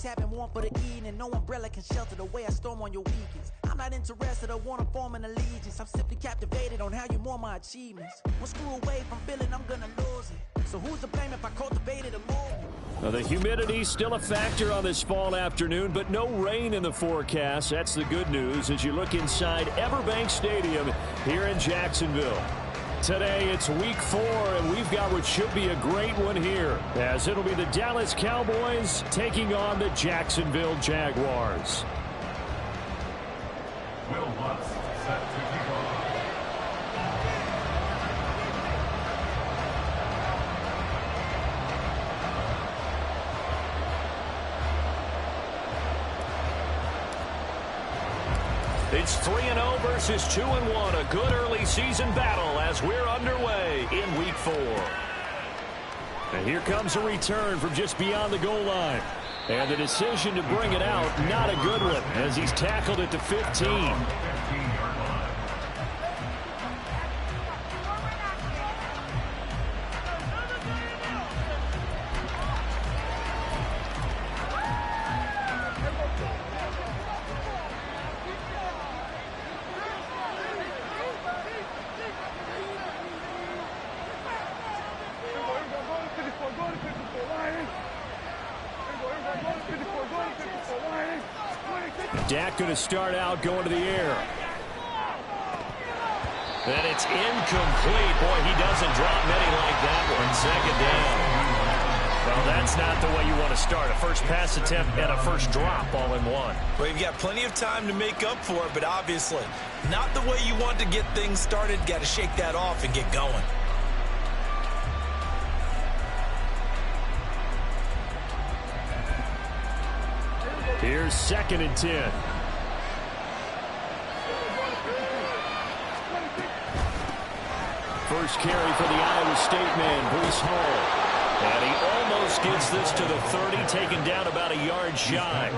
She's having warm for the evening. No umbrella can shelter the way I storm on your weekends. I'm not interested or want to form an allegiance. I'm simply captivated on how you more my achievements. One screw away from feeling I'm gonna lose it. So who's to blame if I cultivated a movement? Now, the humidity's still a factor on this fall afternoon, but no rain in the forecast. That's the good news as you look inside Everbank Stadium here in Jacksonville. Today, it's week 4, and we've got what should be a great one here, as it'll be the Dallas Cowboys taking on the Jacksonville Jaguars. Will Lutz set to kick off. It's 3-0 versus 2-1. A good early season battle as we're underway in week 4. And here comes a return from just beyond the goal line. And the decision to bring it out, not a good one, as he's tackled it to 15. Dak going to start out going to the air. And it's incomplete. Boy, he doesn't drop many like that one. Second down. Well, that's not the way you want to start. A first pass attempt and a first drop all in one. Well, you've got plenty of time to make up for it, but obviously not the way you want to get things started. Got to shake that off and get going. Here's 2nd and 10. First carry for the Iowa State man, Breece Hall. And he almost gets this to the 30, taken down about a yard shy.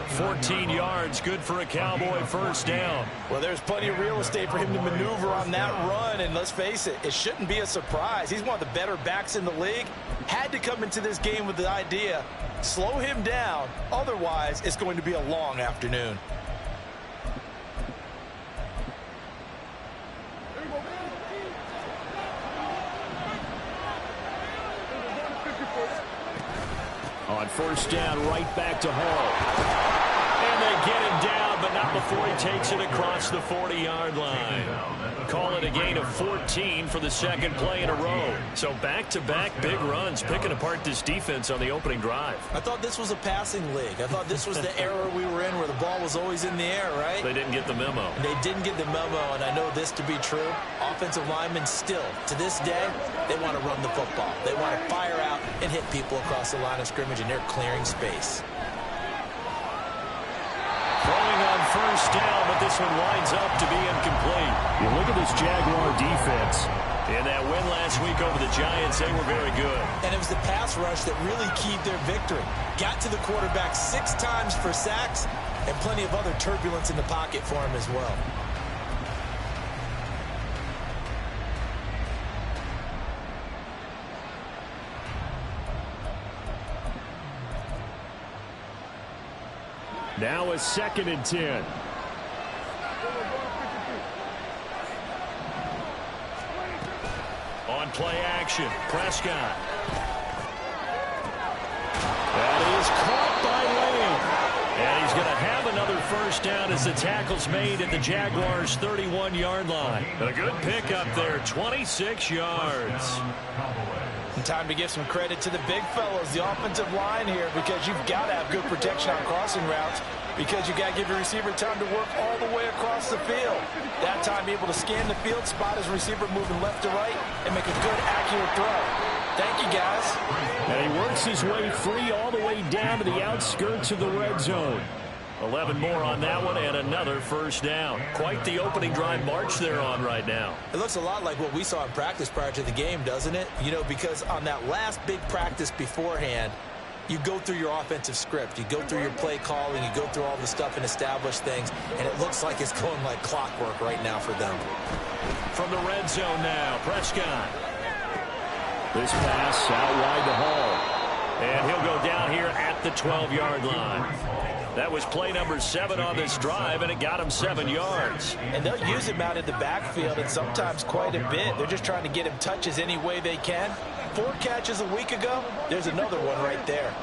14 yards, good for a Cowboy first down. Well, there's plenty of real estate for him to maneuver on that run, and let's face it, it shouldn't be a surprise. He's one of the better backs in the league. Had to come into this game with the idea, slow him down, otherwise it's going to be a long afternoon. On first down, right back to Hall. And they get him down, but not before he takes it across the 40-yard line. Call it a gain of 14 for the second play in a row. So back-to-back big runs, picking apart this defense on the opening drive. I thought this was a passing league. I thought this was the era we were in where the ball was always in the air, right? They didn't get the memo. They didn't get the memo, and I know this to be true. Offensive linemen still, to this day, they want to run the football. They want to fire out and hit people across the line of scrimmage, and they're clearing space. Throwing on first down, but this one winds up to be incomplete. You look at this Jaguar defense. In that win last week over the Giants, they were very good. And it was the pass rush that really keyed their victory. Got to the quarterback 6 times for sacks, and plenty of other turbulence in the pocket for him as well. Now a 2nd and 10. On play action, Prescott. That is caught by Lane. And he's going to have another first down as the tackle's made at the Jaguars' 31-yard line. A good pickup there, 26 yards. And time to give some credit to the big fellows, the offensive line here, because you've got to have good protection on crossing routes, because you've got to give your receiver time to work all the way across the field. That time, be able to scan the field, spot his receiver moving left to right, and make a good, accurate throw. Thank you, guys. And he works his way free all the way down to the outskirts of the red zone. 11 more on that one, and another first down. Quite the opening drive march they're on right now. It looks a lot like what we saw in practice prior to the game, doesn't it? You know, because on that last big practice beforehand, you go through your offensive script. You go through your play calling. You go through all the stuff and establish things, and it looks like it's going like clockwork right now for them. From the red zone now, Prescott. This pass out wide to Hall. And he'll go down here at the 12-yard line. That was play number 7 on this drive, and it got him 7 yards. And they'll use him out in the backfield, and sometimes quite a bit. They're just trying to get him touches any way they can. 4 catches a week ago. There's another one right there.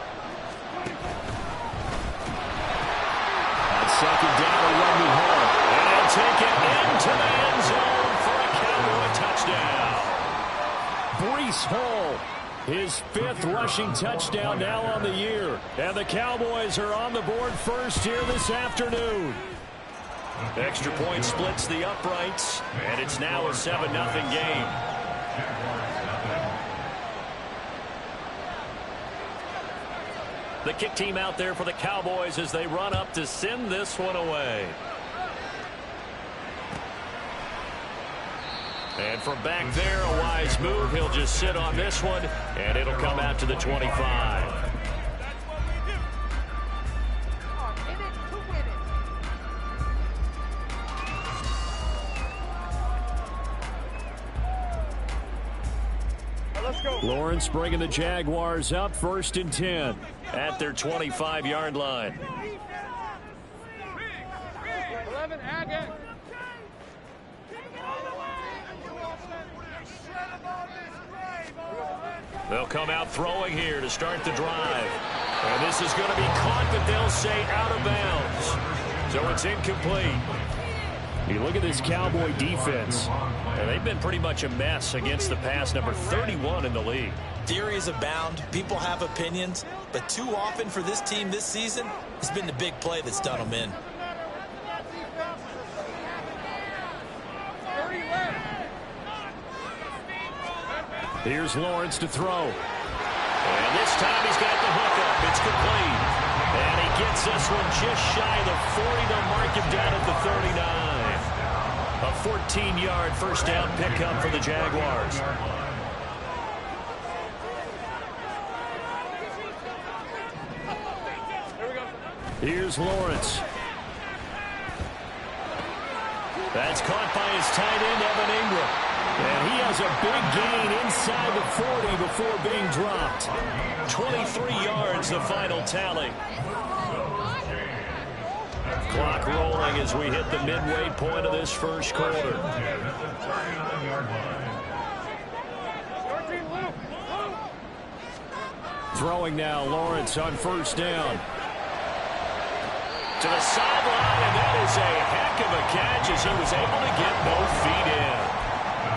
On second down, a run we have. And he'll take it into the end zone for a Cowboy touchdown. Breece Hall, his 5th rushing touchdown now on the year. And the Cowboys are on the board first here this afternoon. Extra point splits the uprights, and it's now a 7-0 game. The kick team out there for the Cowboys as they run up to send this one away. And from back there, a wise move. He'll just sit on this one, and it'll come out to the 25. Lawrence bringing the Jaguars up 1st and 10 at their 25-yard line. 11, Agate. They'll come out throwing here to start the drive. And this is going to be caught, but they'll say out of bounds. So it's incomplete. You look at this Cowboy defense, and they've been pretty much a mess against the pass, number 31 in the league. Theories abound. People have opinions. But too often for this team this season, it's been the big play that's done them in. Here's Lawrence to throw. And this time he's got the hook up. It's complete. And he gets this one just shy of the 40. They'll mark him down at the 39. A 14-yard first down pickup for the Jaguars. Here's Lawrence. That's caught by his tight end, Evan Ingram. And he has a big gain inside the 40 before being dropped. 23 yards, the final tally. Clock rolling as we hit the midway point of this first quarter. Throwing now, Lawrence on first down. To the sideline, and that is a heck of a catch as he was able to get both feet in.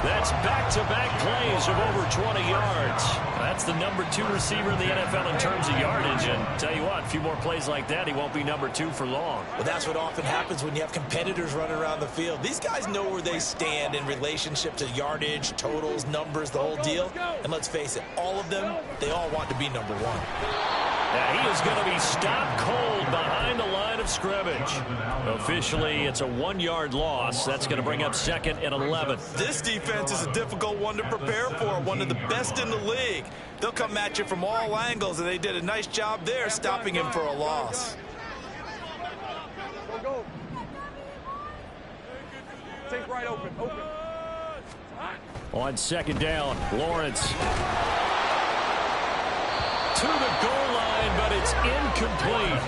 That's back-to-back plays of over 20 yards. That's the number 2 receiver in the NFL in terms of yardage. And tell you what, a few more plays like that, he won't be number 2 for long. Well, that's what often happens when you have competitors running around the field. These guys know where they stand in relationship to yardage, totals, numbers, the whole deal. And let's face it, all of them, they all want to be number 1. Now he is going to be stopped cold behind the line of scrimmage. Officially, it's a 1-yard loss. That's going to bring up 2nd and 11. This defense is a difficult one to prepare for, one of the best in the league. They'll come at you from all angles, and they did a nice job there stopping him for a loss. Go. Take right open. On second down, Lawrence to the goal line, but it's incomplete.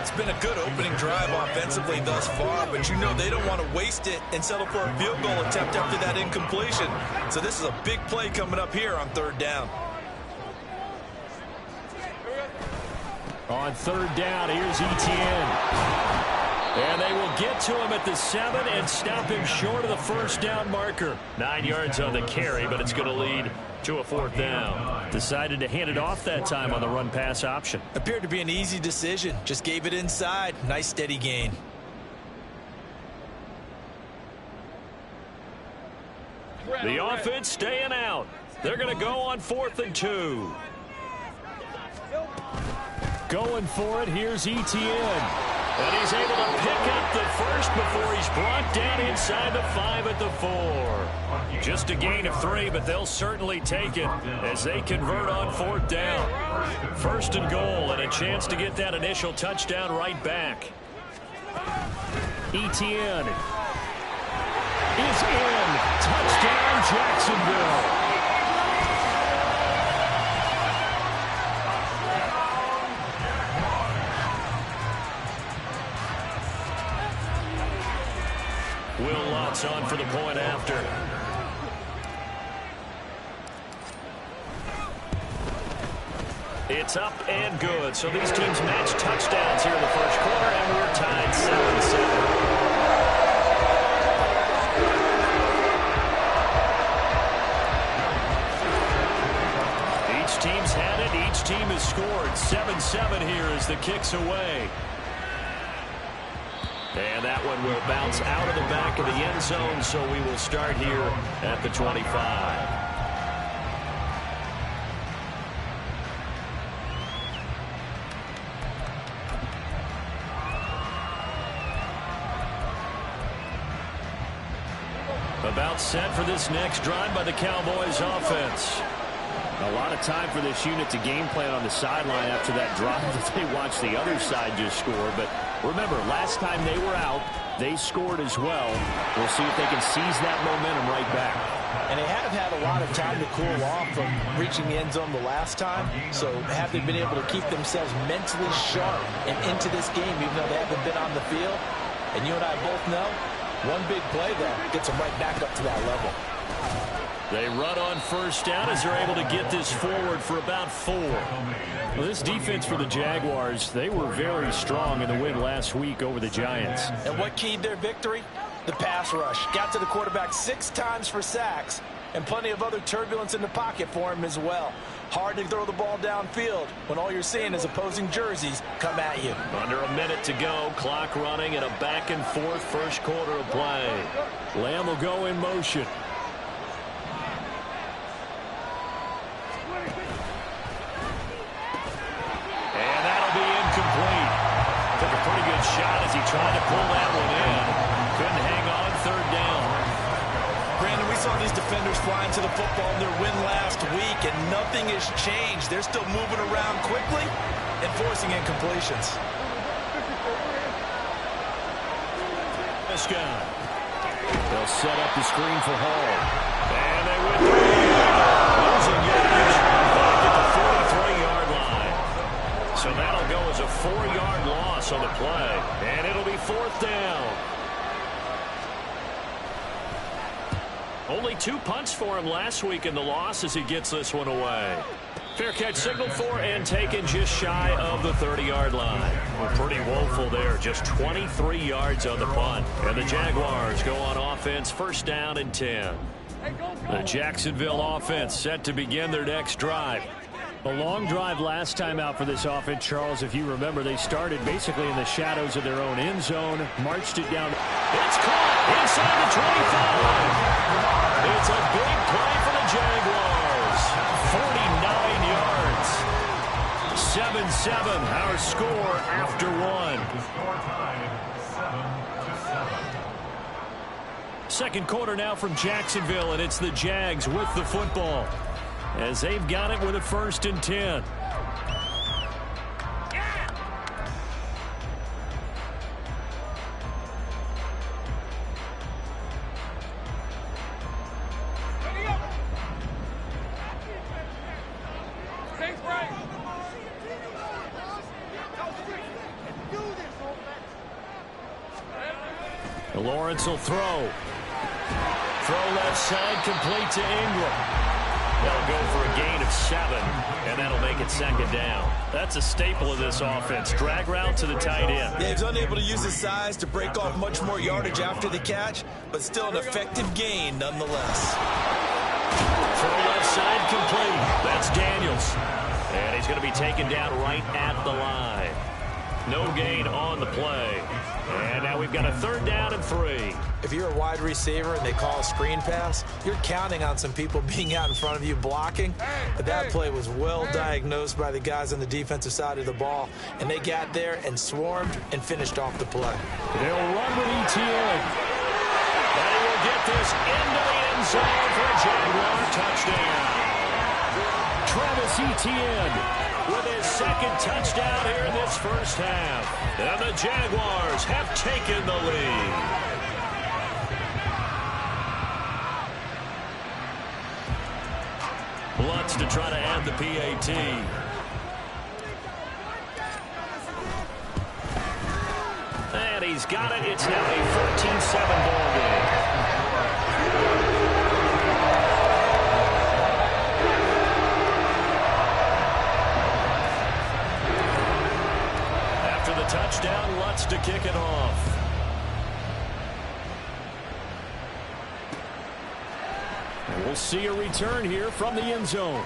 It's been a good opening drive offensively thus far, but you know they don't want to waste it and settle for a field goal attempt after that incompletion. So this is a big play coming up here on 3rd down. On 3rd down, here's Etienne. And they will get to him at the 7 and stop him short of the first down marker. 9 yards on the carry, but it's going to lead to a 4th down. Decided to hand it off that time on the run-pass option. Appeared to be an easy decision. Just gave it inside. Nice steady gain. The offense staying out. They're going to go on 4th and 2. Going for it, here's Etienne. And he's able to pick up the first before he's brought down inside the 5 at the 4. Just a gain of 3, but they'll certainly take it as they convert on 4th down. 1st and goal, and a chance to get that initial touchdown right back. Etienne is in. Touchdown, Jacksonville. Giants on for the point after. It's up and good. So these teams match touchdowns here in the first quarter, and we're tied 7-7. Team's had it. Each team has scored. 7-7 here as the kick's away. And that one will bounce out of the back of the end zone, so we will start here at the 25. About set for this next drive by the Cowboys offense. A lot of time for this unit to game plan on the sideline after that drive that they watched the other side just score. But remember, last time they were out, they scored as well. We'll see if they can seize that momentum right back. And they have had a lot of time to cool off from reaching the end zone the last time. So have they been able to keep themselves mentally sharp and into this game, even though they haven't been on the field? And you and I both know, one big play, though, gets them right back up to that level. They run on first down as they're able to get this forward for about 4. Well, this defense for the Jaguars, they were very strong in the win last week over the Giants. And what keyed their victory? The pass rush. Got to the quarterback 6 times for sacks, and plenty of other turbulence in the pocket for him as well. Hard to throw the ball downfield when all you're seeing is opposing jerseys come at you. Under a minute to go, clock running, and a back-and-forth first quarter of play. Lamb will go in motion. Took a pretty good shot as he tried to pull that one in. Couldn't hang on third down. Brandon, we saw these defenders flying to the football in their win last week, and nothing has changed. They're still moving around quickly and forcing incompletions. This guy. They'll set up the screen for Hall. And they win 3. Losing yardage back at the 43-yard line. So that'll go as a 4-yard loss on the play. And it'll be 4th down. Only 2 punts for him last week in the loss as he gets this one away. Fair catch signaled for and taken just shy of the 30-yard line. Well, pretty woeful there. Just 23 yards on the punt. And the Jaguars go on offense, first down and 10. The Jacksonville offense set to begin their next drive. A long drive last time out for this offense, Charles. If you remember, they started basically in the shadows of their own end zone, marched it down. It's caught inside the 25. It's a big play for the Jaguars. 49 yards. 7-7, our score after 1. Score tied 7-7. Second quarter now from Jacksonville, and it's the Jags with the football, as they've got it with a 1st and 10. Lawrence will throw. Throw left side, complete to Ingram. They'll go for a gain of 7, and that'll make it 2nd down. That's a staple of this offense. Drag route to the tight end. Yeah, he's unable to use his size to break off much more yardage after the catch, but still an effective gain nonetheless. Throw left side, complete. That's Daniels. And he's going to be taken down right at the line. No gain on the play. And now we've got a 3rd down and 3. If you're a wide receiver and they call a screen pass, you're counting on some people being out in front of you blocking. But that play was well diagnosed by the guys on the defensive side of the ball. And they got there and swarmed and finished off the play. They'll run with ETN. They will get this into the end zone for a Jaguar touchdown. Travis Etienne with his 2nd touchdown here in this first half. And the Jaguars have taken the lead. Lutz to try to add the PAT. And he's got it. It's now a 14-7 ball game. touchdown, Lutz to kick it off. And we'll see a return here from the end zone.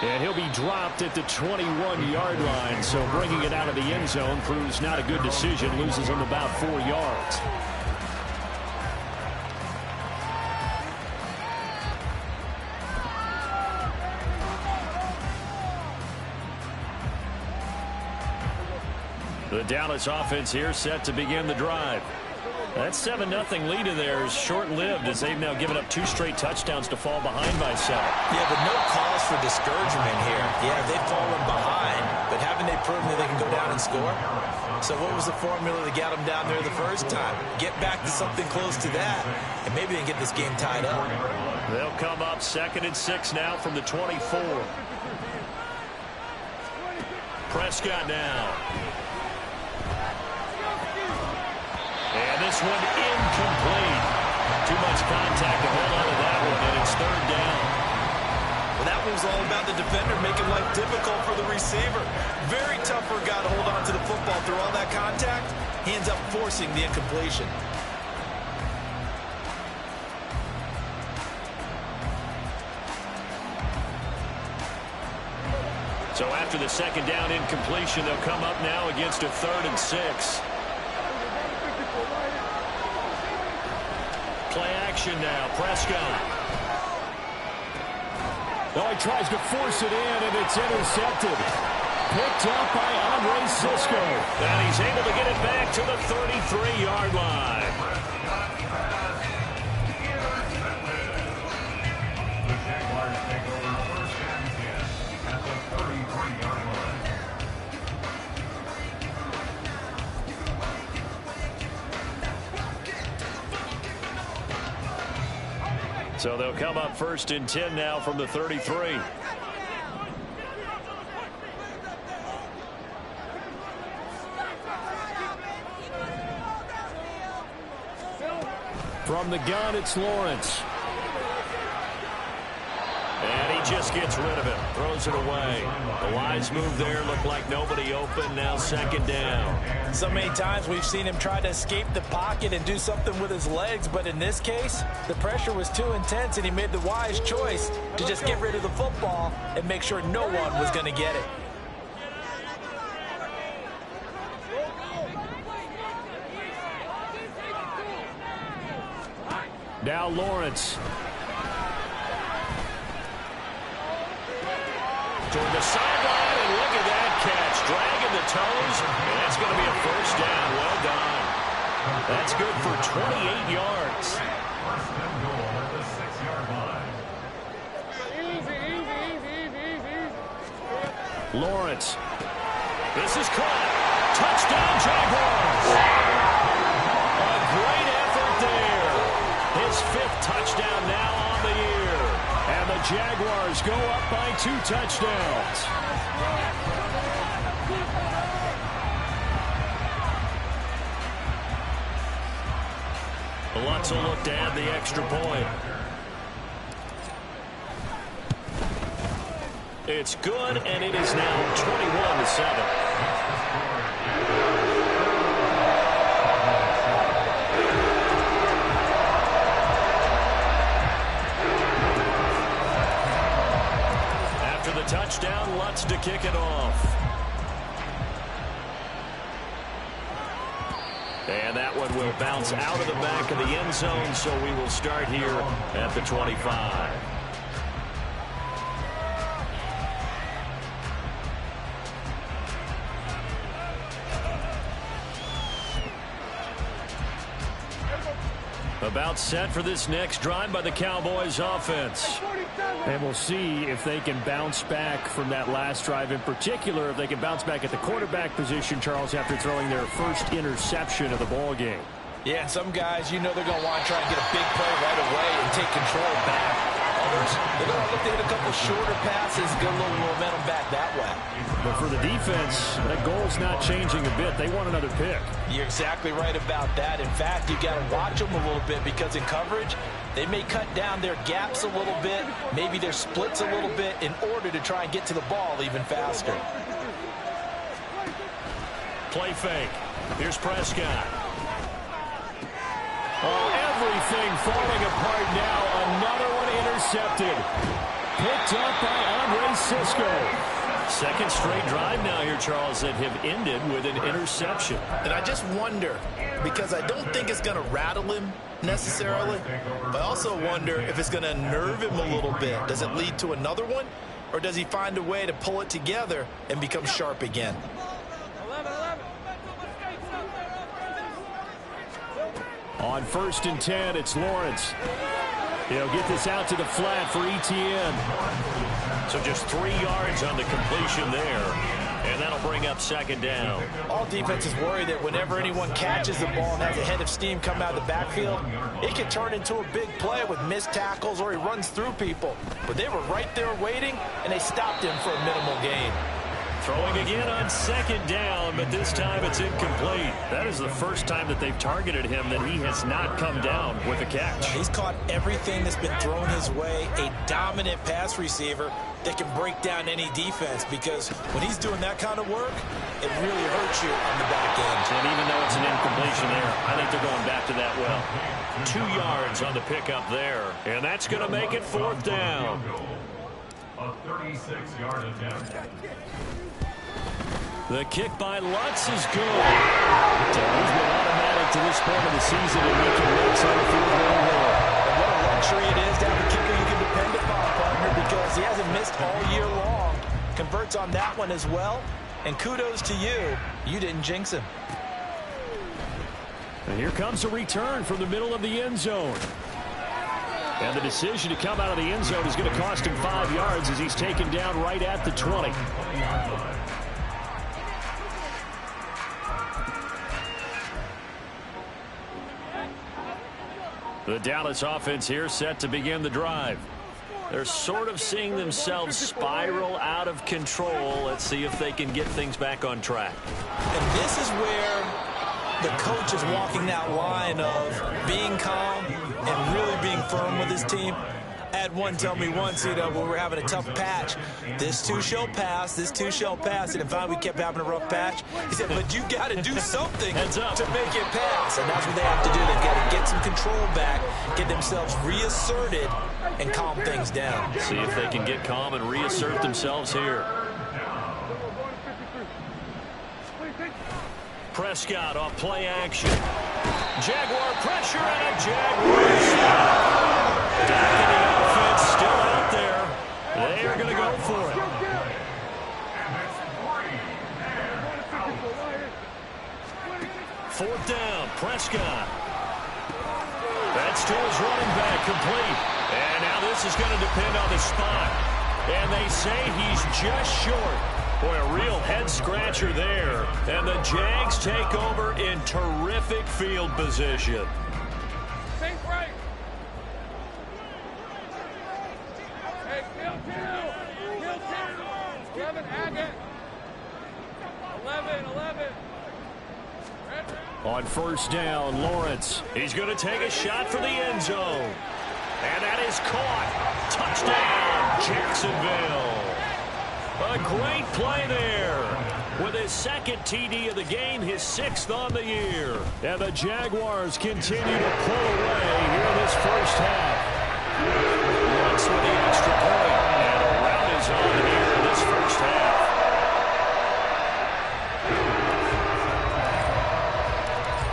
And he'll be dropped at the 21-yard line, so bringing it out of the end zone proves not a good decision, loses him about 4 yards. The Dallas offense here set to begin the drive. That 7-0 lead of theirs short-lived as they've now given up 2 straight touchdowns to fall behind by 7. Yeah, but no cause for discouragement here. Yeah, they've fallen behind, but haven't they proven that they can go down and score? So what was the formula that got them down there the first time? Get back to something close to that, and maybe they can get this game tied up. They'll come up 2nd and 6 now from the 24. Prescott now. And this one incomplete. Too much contact to hold on to that one, and it's 3rd down. Well, that one was all about the defender making life difficult for the receiver. Very tough for a guy to hold on to the football through all that contact. He ends up forcing the incompletion. So after the 2nd down incompletion, they'll come up now against a 3rd and 6. Play action now, Prescott. Oh, he tries to force it in, and it's intercepted. Picked up by Andre Sisco. And he's able to get it back to the 33-yard line. The Jaguars take over 1st and 10 at the 33-yard line. So they'll come up 1st and 10 now from the 33. From the gun, it's Lawrence. And he just gets rid of it. Throws it away. The wise move there. Looked like nobody open. Now 2nd down. So many times we've seen him try to escape the pocket and do something with his legs, but in this case, the pressure was too intense, and he made the wise choice to just get rid of the football and make sure no one was going to get it. Now Lawrence. Toward the sideline, and look at that catch. Dragging the toes, and that's going to be a 1st down. Well done. That's good for 28 yards. 1st and goal at the 6-yard line. Lawrence. This is caught. Touchdown, Jaguars. A great effort there. His 5th touchdown now on the year. And the Jaguars go up by 2 touchdowns. Lutz will look to add the extra point. It's good, and it is now 21-7. Touchdown, Lutz to kick it off. And that one will bounce out of the back of the end zone, so we will start here at the 25. About set for this next drive by the Cowboys offense. And we'll see if they can bounce back from that last drive, in particular if they can bounce back at the quarterback position, Charles, after throwing their first interception of the ball game. Yeah, and some guys, you know they're going to want to try and get a big play right away and take control back. Others, they're going to look to hit a couple shorter passes, get a little momentum back that way. But for the defense, that goal's not changing a bit. They want another pick. You're exactly right about that. In fact, you've got to watch them a little bit because in coverage, they may cut down their gaps a little bit, maybe their splits a little bit in order to try and get to the ball even faster. Play fake. Here's Prescott. Oh, everything falling apart now. Another one intercepted. Picked up by Andre Cisco. Second straight drive now here, Charles, that have ended with an interception. And I just wonder, because I don't think it's going to rattle him necessarily, but I also wonder if it's going to nerve him a little bit. Does it lead to another one, or does he find a way to pull it together and become sharp again? 11. On 1st and 10, it's Lawrence. He'll get this out to the flat for ETN. So just 3 yards on the completion there. And that'll bring up 2nd down. All defenses worry that whenever anyone catches the ball and has a head of steam come out of the backfield, it can turn into a big play with missed tackles or he runs through people. But they were right there waiting, and they stopped him for a minimal gain. Throwing again on 2nd down, but this time it's incomplete. That is the first time that they've targeted him that he has not come down with a catch. He's caught everything that's been thrown his way, a dominant pass receiver that can break down any defense, because when he's doing that kind of work, it really hurts you on the back end. And even though it's an incompletion there, I think they're going back to that well. 2 yards on the pickup there, and that's going to make it 4th down. A 36-yard attempt. The kick by Lutz is good. He's been automatic to this point of the season and making notes on the field goal. And what a luxury it is to have a kicker you can depend upon, partner, because he hasn't missed all year long. Converts on that one as well. And kudos to you. You didn't jinx him. And here comes a return from the middle of the end zone. And the decision to come out of the end zone is going to cost him 5 yards as he's taken down right at the 20. The Dallas offense here set to begin the drive. They're sort of seeing themselves spiral out of control. Let's see if they can get things back on track. And this is where the coach is walking that line of being calm and really being firm with his team. I had one tell me once, when we were having a tough patch, this too shall pass, this too shall pass. And in fact, we kept having a rough patch. He said, but you got to do something to make it pass. And that's what they have to do. They've got to get some control back, get themselves reasserted, and calm things down. See if they can get calm and reassert themselves here. Prescott off play action. Jaguar pressure and a Jaguar stop. Back in the offense, still out there. They are going to go for it. Fourth down, Prescott. That's to his running back, complete. And now this is going to depend on the spot. And they say he's just short. Boy, a real head-scratcher there. And the Jags take over in terrific field position. Think right. Hey, kill two. 11, Agate. 11. On first down, Lawrence. He's going to take a shot for the end zone. And that is caught. Touchdown, Jacksonville. A great play there. With his second TD of the game, his 6th on the year. And the Jaguars continue to pull away here in this first half. Lawrence with the extra point. And a rout is on here in this first half.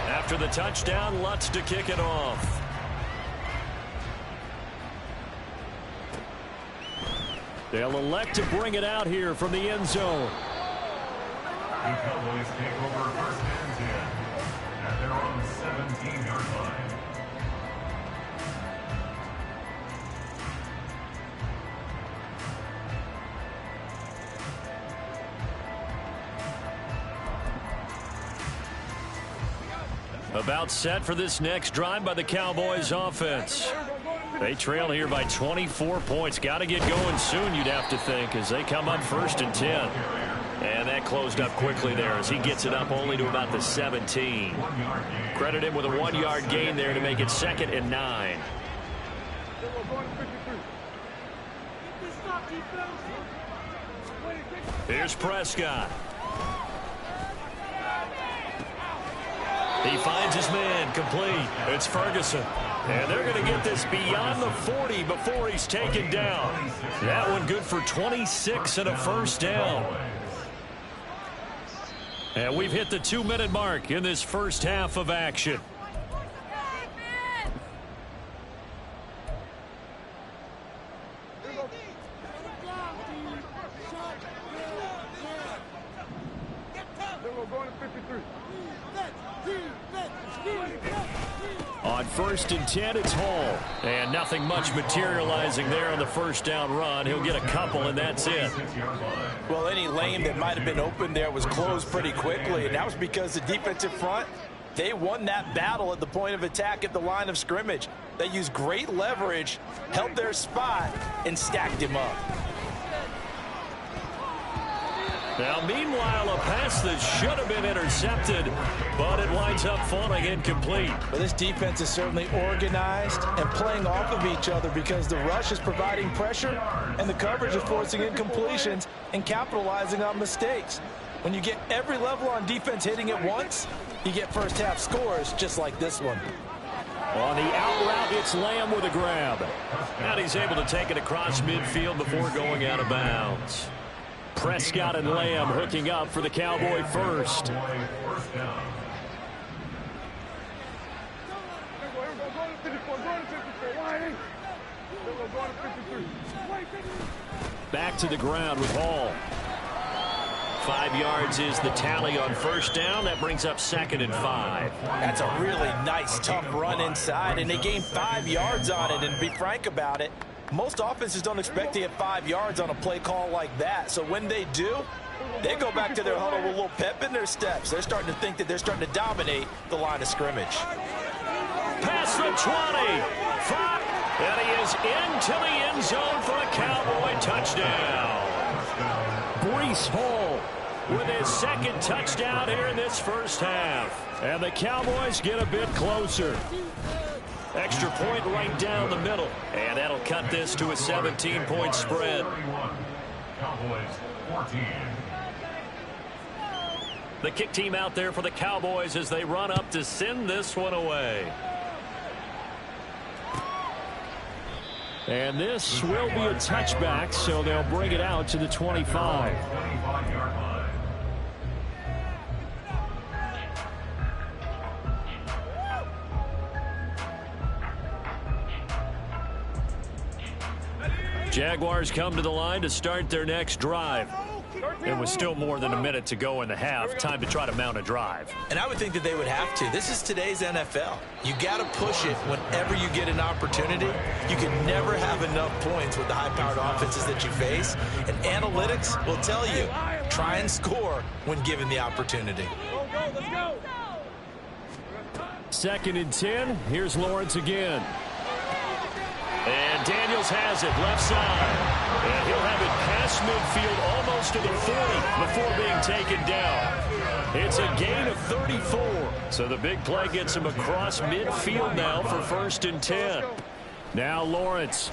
After the touchdown, Lutz to kick it off. They'll elect to bring it out here from the end zone. The Cowboys take over 1st and 10 at their own 17-yard line. About set for this next drive by the Cowboys offense. They trail here by 24 points. Got to get going soon, you'd have to think, as they come up 1st and 10. And that closed up quickly there as he gets it up only to about the 17. Credit him with a 1-yard gain there to make it 2nd and 9. Here's Prescott. He finds his man, complete. It's Ferguson. And they're going to get this beyond the 40 before he's taken down. That one good for 26 and a first down. And we've hit the 2-minute mark in this first half of action. On 1st and 10, it's Hall. And nothing much materializing there on the first down run. He'll get a couple, and that's it. Well, any lane that might have been open there was closed pretty quickly, and that was because the defensive front, they won that battle at the point of attack at the line of scrimmage. They used great leverage, held their spot, and stacked him up. Now, meanwhile, a pass that should have been intercepted, but it winds up falling incomplete. Well, this defense is certainly organized and playing off of each other because the rush is providing pressure and the coverage is forcing incompletions and capitalizing on mistakes. When you get every level on defense hitting at once, you get first half scores just like this one. On the out route, it's Lamb with a grab. And he's able to take it across midfield before going out of bounds. Prescott and Lamb hooking up for the Cowboy first. Back to the ground with Hall. 5 yards is the tally on first down. That brings up 2nd and 5. That's a really nice, tough run inside, and they gained 5 yards on it. And to be frank about it, most offenses don't expect to get 5 yards on a play call like that. So when they do, they go back to their huddle with a little pep in their steps. They're starting to think that they're starting to dominate the line of scrimmage. Pass the 20. 5. And he is into the end zone for a Cowboy touchdown. Breece Hall with his 2nd touchdown here in this first half. And the Cowboys get a bit closer. Extra point right down the middle. And that'll cut this to a 17-point spread. Cowboys 14. The kick team out there for the Cowboys as they run up to send this one away. And this will be a touchback, so they'll bring it out to the 25. 25-yard line. Jaguars come to the line to start their next drive. It was still more than a minute to go in the half. Time to try to mount a drive. And I would think that they would have to. This is today's NFL. You got to push it whenever you get an opportunity. You can never have enough points with the high-powered offenses that you face. And analytics will tell you, try and score when given the opportunity. Let's go. 2nd and 10. Here's Lawrence again. And Daniels has it left side. And he'll have it past midfield almost to the 40 before being taken down. It's a gain of 34. So the big play gets him across midfield now for 1st and 10. Now Lawrence.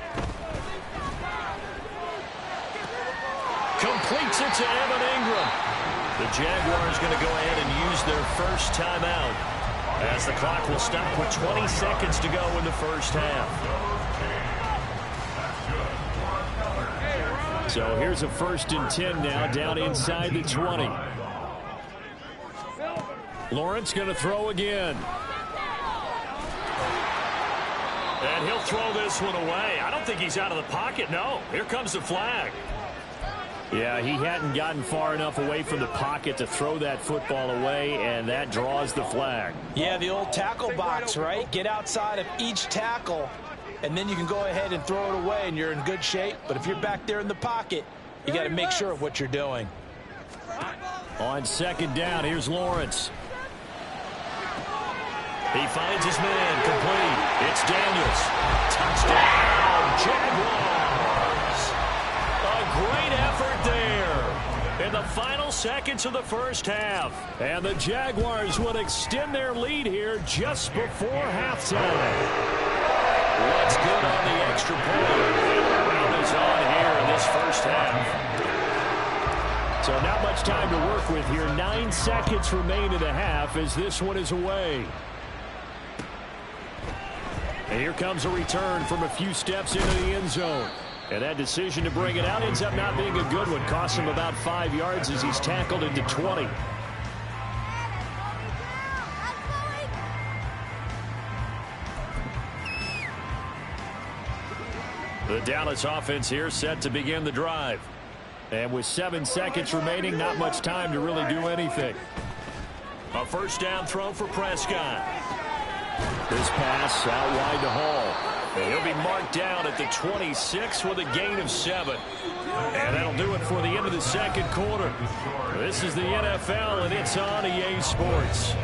Completes it to Evan Ingram. The Jaguars going to go ahead and use their first timeout as the clock will stop with 20 seconds to go in the first half. So here's a 1st and 10 now down inside the 20. Lawrence going to throw again. And he'll throw this one away. I don't think he's out of the pocket. No, here comes the flag. Yeah, he hadn't gotten far enough away from the pocket to throw that football away, and that draws the flag. Yeah, the old tackle box, right? Get outside of each tackle, and then you can go ahead and throw it away, and you're in good shape. But if you're back there in the pocket, you got to make sure of what you're doing. On 2nd down, here's Lawrence. He finds his man, complete. It's Daniels. Touchdown, Jaguars. A great effort there in the final seconds of the first half. And the Jaguars would extend their lead here just before halftime. What's good on the extra point? And the round is on here in this first half. So not much time to work with here. 9 seconds remain in the half as this one is away. And here comes a return from a few steps into the end zone. And that decision to bring it out ends up not being a good one. Costs him about 5 yards as he's tackled into 20. The Dallas offense here set to begin the drive. And with 7 seconds remaining, not much time to really do anything. A first down throw for Prescott. This pass out wide to Hall. And he'll be marked down at the 26 with a gain of 7. And that'll do it for the end of the second quarter. This is the NFL, and it's on EA Sports.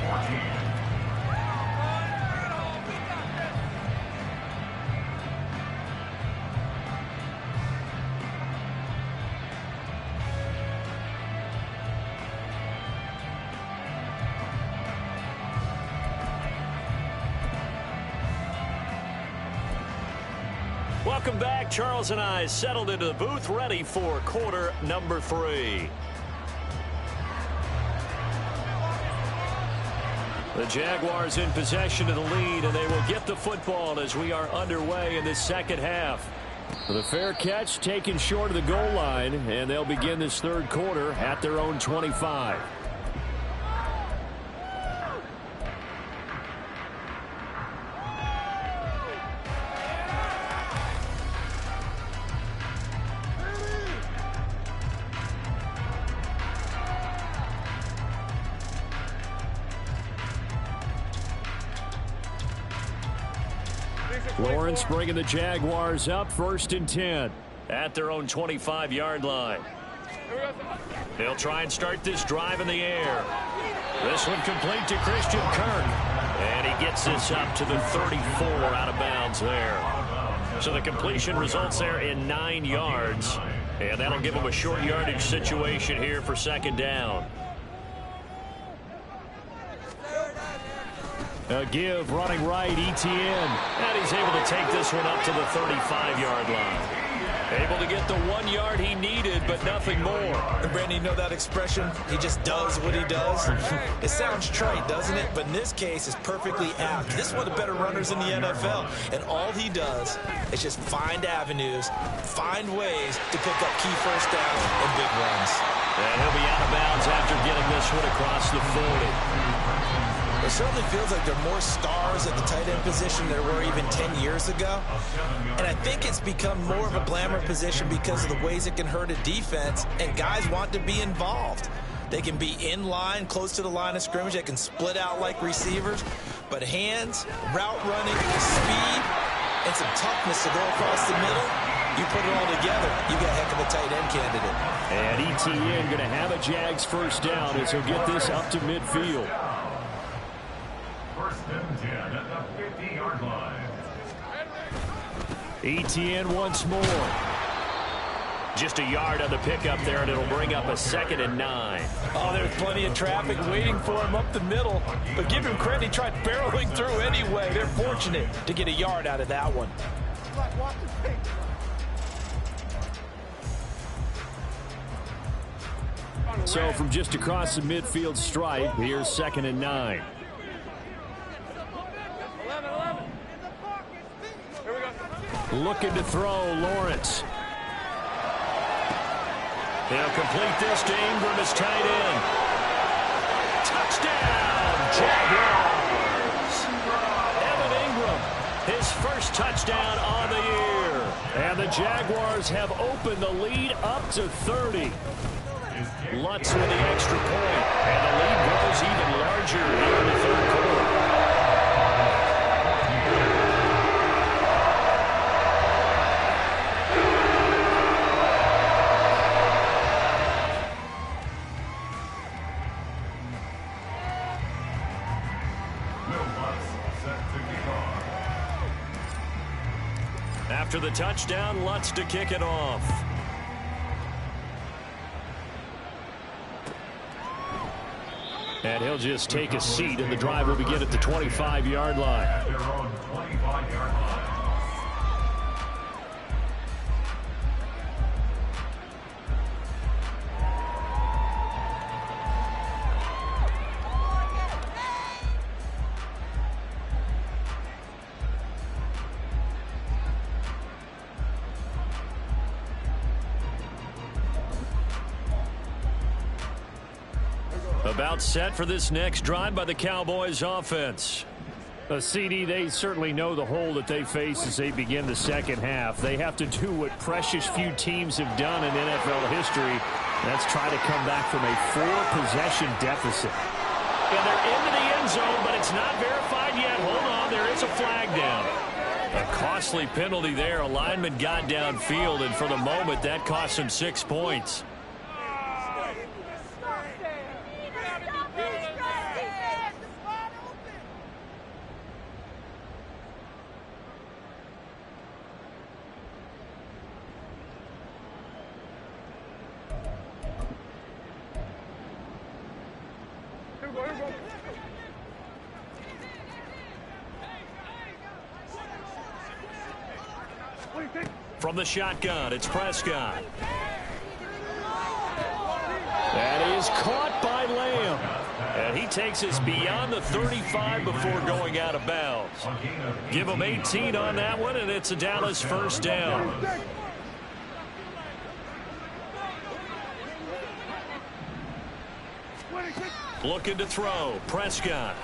Welcome back. Charles and I settled into the booth, ready for quarter number 3. The Jaguars in possession of the lead, and they will get the football as we are underway in this second half. The fair catch taken short of the goal line, and they'll begin this third quarter at their own 25. Lawrence bringing the Jaguars up, 1st and 10 at their own 25-yard line. They'll try and start this drive in the air. This one complete to Christian Kirk. And he gets this up to the 34 out of bounds there. So the completion results there in 9 yards. And that'll give him a short yardage situation here for second down. A give running right, Etienne. And he's able to take this one up to the 35-yard line. Able to get the 1 yard he needed, but nothing more. And Brandon, you know that expression? He just does what he does. It sounds trite, doesn't it? But in this case, it's perfectly apt. This is one of the better runners in the NFL. And all he does is just find avenues, find ways to pick up key first downs and big runs. And he'll be out of bounds after getting this one across the 40. It certainly feels like there are more stars at the tight end position than there were even 10 years ago. And I think it's become more of a glamour position because of the ways it can hurt a defense, and guys want to be involved. They can be in line, close to the line of scrimmage. They can split out like receivers. But hands, route running, speed, and some toughness to go across the middle, you put it all together, you got a heck of a tight end candidate. And Etienne going to have a Jags first down as he'll get this up to midfield. First and 10 at the 50-yard line. Etienne once more. Just a yard on the pickup there, and it'll bring up a 2nd and 9. Oh, there's plenty of traffic waiting for him up the middle. But give him credit, he tried barreling through anyway. They're fortunate to get a yard out of that one. So from just across the midfield stripe, here's 2nd and 9. Looking to throw, Lawrence. He'll complete this to Ingram as tight end. Touchdown, Jaguars! Evan Ingram, his first touchdown on the year. And the Jaguars have opened the lead up to 30. Lutz with the extra point, and the lead grows even larger here in the third quarter. After the touchdown, Lutz to kick it off. And he'll just take a seat, and the drive will begin at the 25-yard line. At their own 25-yard line. About set for this next drive by the Cowboys offense. A CD, they certainly know the hole that they face as they begin the second half. They have to do what precious few teams have done in NFL history. That's try to come back from a 4-possession deficit. And they're into the end zone, but it's not verified yet. Hold on, there is a flag down. A costly penalty there. A lineman got downfield, and for the moment, that cost him 6 points. From the shotgun, it's Prescott. That is caught by Lamb. And he takes us beyond the 35 before going out of bounds. Give him 18 on that one, and it's a Dallas first down. Looking to throw, Prescott.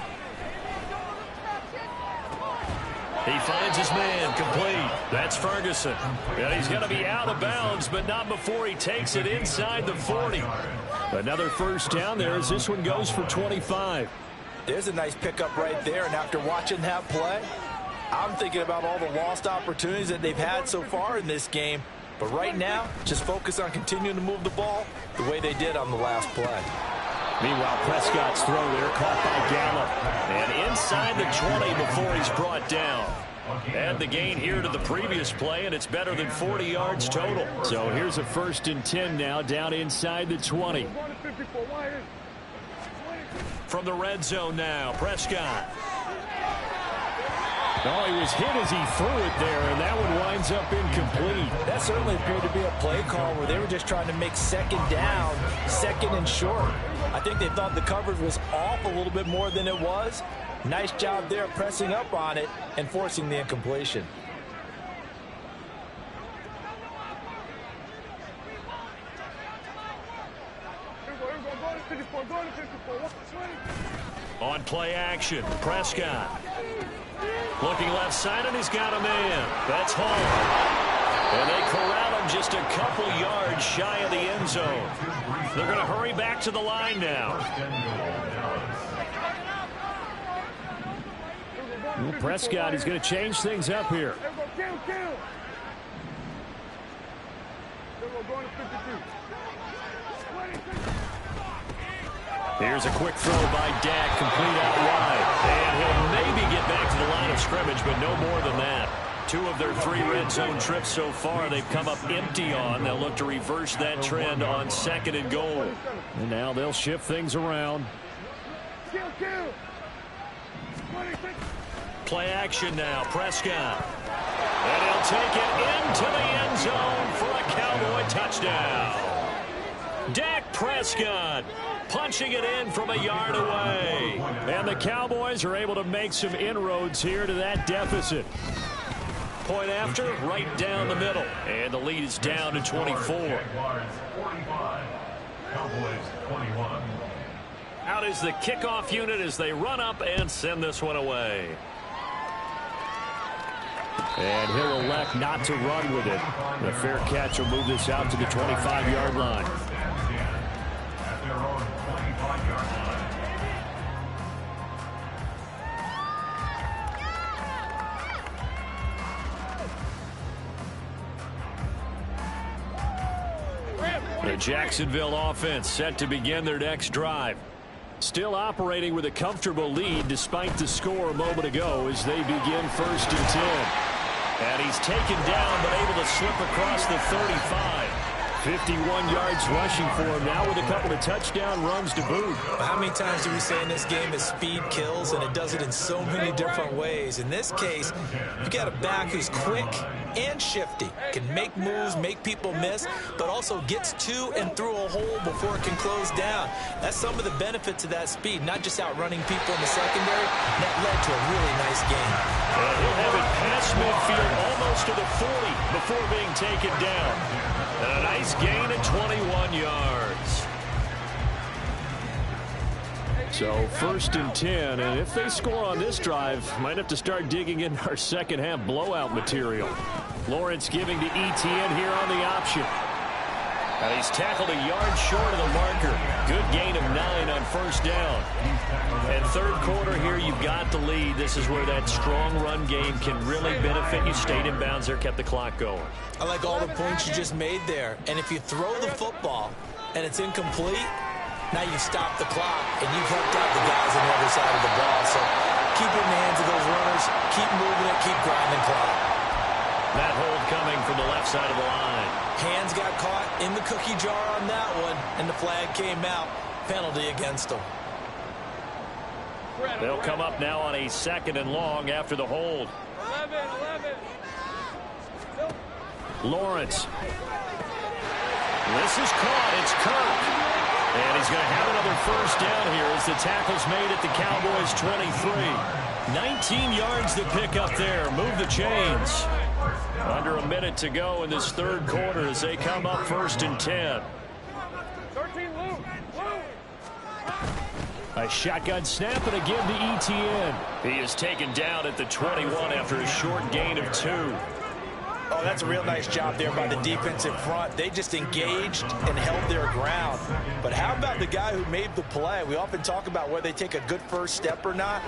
He finds his man, complete. That's Ferguson. And he's going to be out of bounds, but not before he takes it inside the 40. Another first down there as this one goes for 25. There's a nice pickup right there, and after watching that play, I'm thinking about all the lost opportunities that they've had so far in this game. But right now, just focus on continuing to move the ball the way they did on the last play. Meanwhile, Prescott's throw there caught by Gallup. And inside the 20 before he's brought down. Add the gain here to the previous play, and it's better than 40 yards total. So here's a 1st and 10 now, down inside the 20. From the red zone now, Prescott. Oh, he was hit as he threw it there, and that one winds up incomplete. That certainly appeared to be a play call where they were just trying to make second down, second and short. I think they thought the coverage was off a little bit more than it was. Nice job there pressing up on it and forcing the incompletion. On play action, Prescott. Looking left side, and he's got a man. That's Hall. And they corral him just a couple yards shy of the end zone. They're going to hurry back to the line now. Prescott is going to change things up here. Here's a quick throw by Dak, complete out wide. And he'll maybe get back to the line of scrimmage, but no more than that. 2 of their 3 red zone trips so far they've come up empty on. They'll look to reverse that trend on 2nd and goal. And now they'll shift things around. Play action now, Prescott. And he'll take it into the end zone for a Cowboy touchdown. Dak Prescott punching it in from a yard away. And the Cowboys are able to make some inroads here to that deficit. Point after, right down the middle. And the lead is down to 24. Out is the kickoff unit as they run up and send this one away. And he'll elect not to run with it. The fair catch will move this out to the 25-yard line. At their own 25-yard line. The Jacksonville offense set to begin their next drive. Still operating with a comfortable lead despite the score a moment ago as they begin 1st and 10. And he's taken down but able to slip across the 35. 51 yards rushing for him now with a couple of touchdown runs to boot. How many times do we say in this game that speed kills, and it does it in so many different ways? In this case, you've got a back who's quick and shifty, can make moves, make people miss, but also gets to and through a hole before it can close down. That's some of the benefits of that speed, not just outrunning people in the secondary. That led to a really nice game. And he'll have it past midfield almost to the 40 before being taken down. And a nice gain at 21 yards. So 1st and 10, and if they score on this drive, might have to start digging in our second half blowout material. Lawrence giving to Etienne here on the option. And he's tackled a yard short of the marker. Good gain of 9 on 1st down. And 3rd quarter here, you've got the lead. This is where that strong run game can really benefit you. Stayed in bounds there, kept the clock going. I like all the points you just made there. And if you throw the football and it's incomplete, now you stop the clock and you've helped out the guys on the other side of the ball. So keep it in the hands of those runners. Keep moving it. Keep grinding clock. That hold coming from the left side of the line. Hands got caught in the cookie jar on that one, and the flag came out. Penalty against them. They'll come up now on a 2nd and long after the hold. 11. Lawrence. This is caught. It's Kirk. And he's going to have another 1st down here as the tackle's made at the Cowboys' 23. 19 yards to pick up there. Move the chains. Under a minute to go in this 3rd quarter as they come up 1st and 10. 13, Lou. A shotgun snap and again to Etienne. He is taken down at the 21 after a short gain of 2. Oh, that's a real nice job there by the defense in front. They just engaged and held their ground. But how about the guy who made the play? We often talk about whether they take a good first step or not.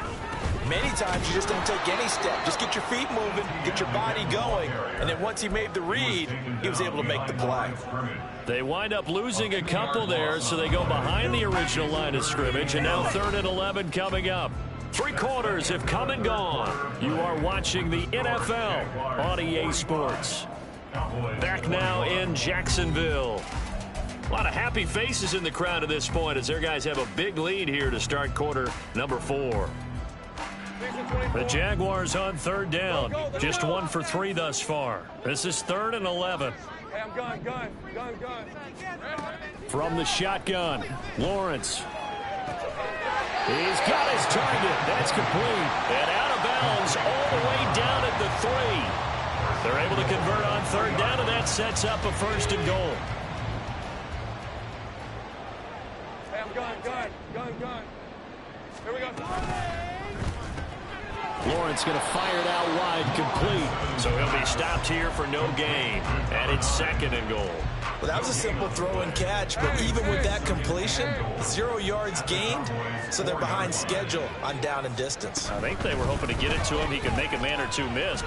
Many times you just don't take any step. Just get your feet moving, get your body going. And then once he made the read, he was able to make the play. They wind up losing a couple there, so they go behind the original line of scrimmage. And now 3rd and 11 coming up. 3 quarters have come and gone. You are watching the NFL on EA Sports. Back now in Jacksonville. A lot of happy faces in the crowd at this point as their guys have a big lead here to start quarter number 4. The Jaguars on 3rd down. Just 1 for 3 thus far. This is 3rd and 11. Hey, I'm gun. From the shotgun, Lawrence. He's got his target. That's complete. And out of bounds all the way down at the 3. They're able to convert on 3rd down, and that sets up a 1st and goal. Hey, I'm gun. Here we go. Lawrence going to fire it out wide, complete. So he'll be stopped here for no gain. And it's 2nd and goal. Well, that was a simple throw and catch, but even with that completion, 0 yards gained, so they're behind schedule on down and distance. I think they were hoping to get it to him. He could make a man or 2 miss.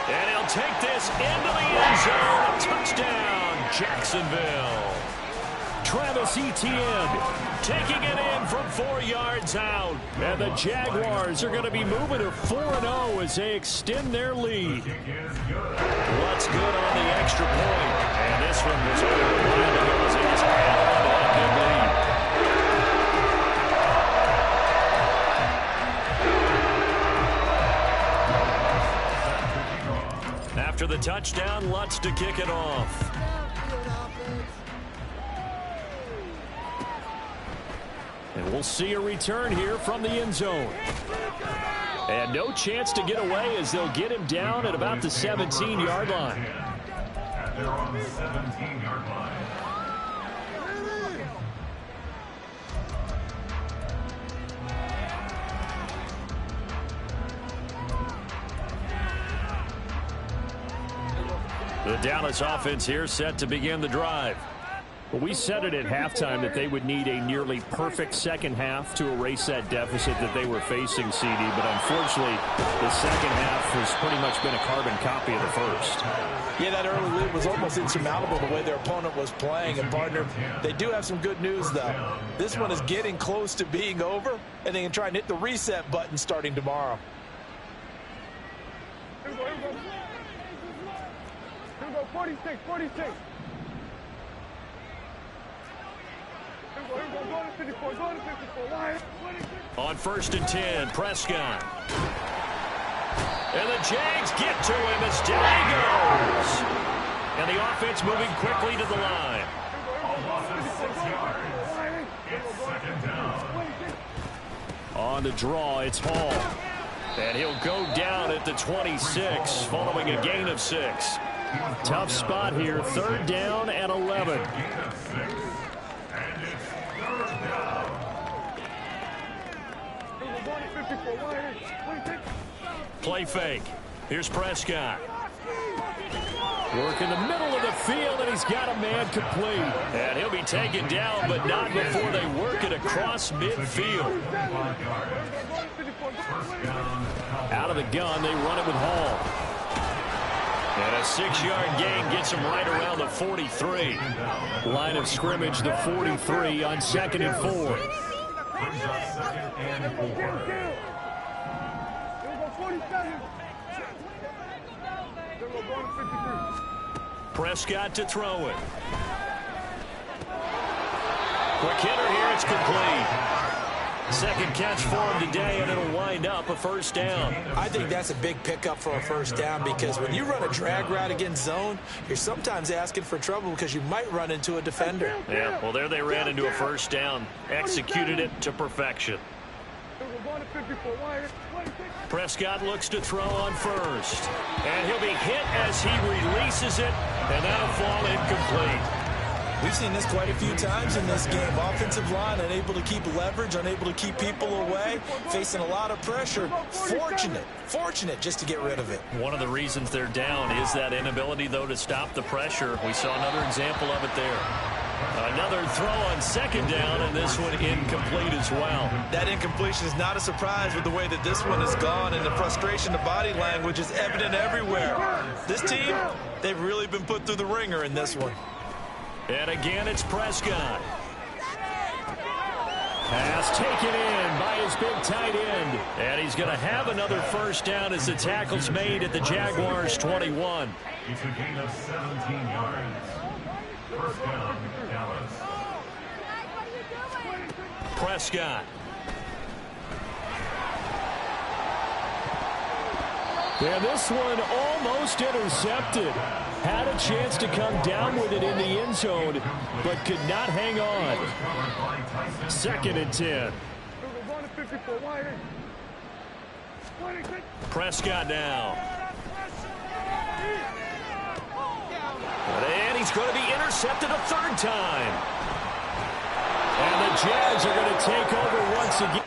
And he'll take this into the end zone. Touchdown, Jacksonville. Travis Etienne taking it in from 4 yards out. And the Jaguars are going to be moving to 4-0 as they extend their lead. What's good on the extra point? And this one was over a while ago as they just held on to that big lead. After the touchdown, Lutz to kick it off. And we'll see a return here from the end zone. And no chance to get away as they'll get him down at about the 17-yard line. They're on the 17-yard line. The Dallas offense here set to begin the drive. Well, we said it at halftime that they would need a nearly perfect second half to erase that deficit that they were facing, CD. But unfortunately, the second half has pretty much been a carbon copy of the first. Yeah, that early lead was almost insurmountable the way their opponent was playing. And, partner, they do have some good news, though. This one is getting close to being over, and they can try and hit the reset button starting tomorrow. Here we go, 46. On 1st and 10, Prescott. And the Jags get to him as down he goes. And the offense moving quickly to the line. On the draw, it's Hall. And he'll go down at the 26 following a gain of 6. Tough spot here, 3rd down and 11. Play fake. Here's Prescott. Work in the middle of the field, and he's got a man complete. And he'll be taken down, but not before they work it across midfield. Out of the gun, they run it with Hall. And a 6-yard gain gets him right around the 43. Line of scrimmage, the 43 on 2nd and 4. Prescott to throw it. Quick hitter here, it's complete. Second catch for him today, and it'll wind up a first down. I think that's a big pickup for a first down, because when you run a drag route against zone, you're sometimes asking for trouble because you might run into a defender. Yeah, well, there they ran into a first down. Executed it to perfection. Prescott looks to throw on first. And he'll be hit as he releases it, and that'll fall incomplete. We've seen this quite a few times in this game. Offensive line unable to keep leverage, unable to keep people away, facing a lot of pressure. Fortunate just to get rid of it. One of the reasons they're down is that inability, though, to stop the pressure. We saw another example of it there. Another throw on second down, and this one incomplete as well. That incompletion is not a surprise with the way that this one has gone, and the frustration, the body language is evident everywhere. This team, they've really been put through the ringer in this one. And again, it's Prescott. Pass taken in by his big tight end. And he's going to have another first down as the tackle's made at the Jaguars' 21. It's a gain of 17 yards. First down, Dallas. Prescott. And this one almost intercepted. Had a chance to come down with it in the end zone, but could not hang on. 2nd and 10. Prescott now. And he's going to be intercepted a third time. And the Jags are going to take over once again.